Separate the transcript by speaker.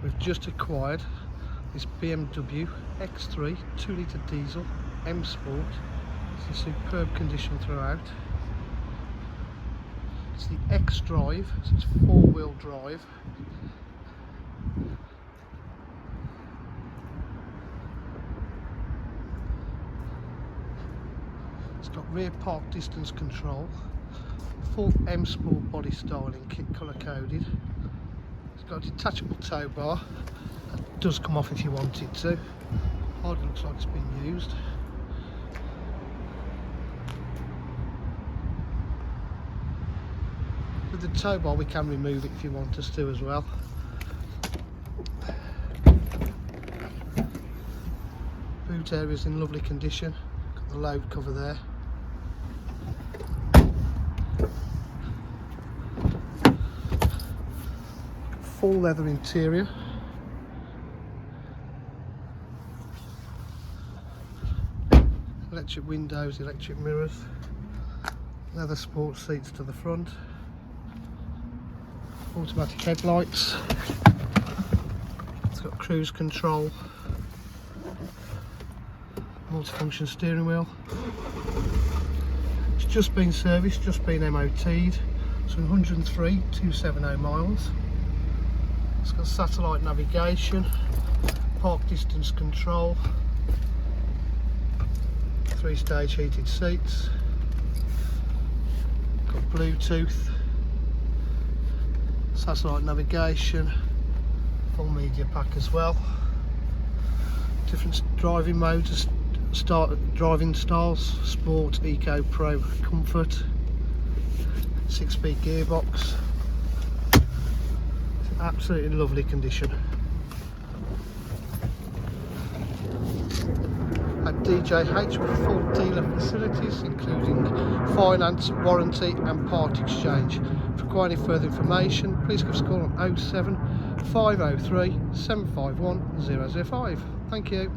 Speaker 1: We've just acquired this BMW X3 2-litre diesel M Sport. It's in superb condition throughout. It's the xDrive, so it's 4-wheel drive. It's got rear park distance control, full M Sport body styling kit colour coded. It's got a detachable tow bar that does come off if you want it to. Hardly looks like it's been used. With the tow bar we can remove it if you want us to as well. Boot area is in lovely condition. Got the load cover there. Full leather interior. Electric windows, electric mirrors, leather sports seats to the front, automatic headlights. It's got cruise control, multifunction steering wheel. It's just been serviced, just been MOT'd, so 103,270 miles. It's got satellite navigation, park distance control, 3-stage heated seats, got Bluetooth, satellite navigation, full media pack as well. Different driving modes, driving styles: Sport, Eco, Pro, Comfort. 6-speed gearbox. It's in absolutely lovely condition. At DJH with full dealer facilities including finance, warranty and part exchange. If you require any further information, please give us a call on 07 503 751 005. Thank you.